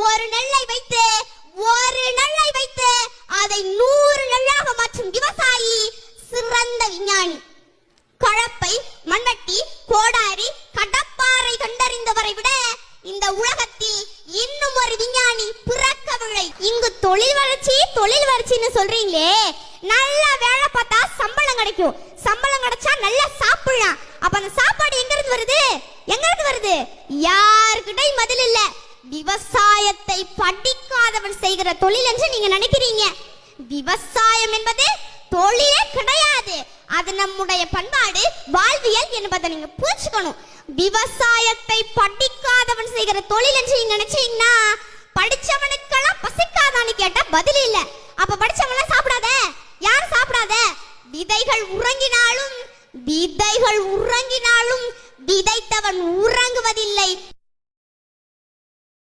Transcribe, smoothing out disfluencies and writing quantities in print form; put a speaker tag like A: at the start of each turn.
A: ஒரு நெல்லை வைத்து அதை 100 நெல்லாக மாற்றும் விவசாயி சிறந்த விஞ்ஞானி. கலப்பை, மண்வெட்டி, கோடாரி, கடப்பாறை கண்டறிந்தவரை விட இந்த உலகத்தில் இன்னும் ஒரு விஞ்ஞானி பிறக்கவில்லை. இங்கு தொழில் வளர்ச்சின்னு சொல்றீங்களே, நல்லா வேலை பார்த்தா சம்பளம் கிடைக்கும். சம்பளம் கிடைச்சா நல்லா சாப்பிடலாம். அப்ப அந்த சாப்பாடு எங்க இருந்து வருது? யாருக்கிட்டையும் பதில் இல்ல. விவசாயத்தை படிக்காதவன் செய்கிற தொழில் என்று நீங்க நினைக்கிறீங்க. விவசாயம் என்பது தொழிலே கிடையாது. அது நம்முடைய பண்பாடு, வாழ்வியல் என்பதை நீங்க புரிஞ்சுக்கணும். விவசாயத்தை படிக்காதவன் செய்கிற தொழில் என்று நீங்க நினைச்சீங்கன்னா, படிச்சவனுக்கெல்லாம் பசிக்காதான்னு கேட்டா பதில் இல்ல. அப்ப படிச்சவன் சாப்பிடாத, யார் சாப்பிடாத? விதைகள் உறங்கினாலும் விதைத்தவன் உறங்குவதில்லை.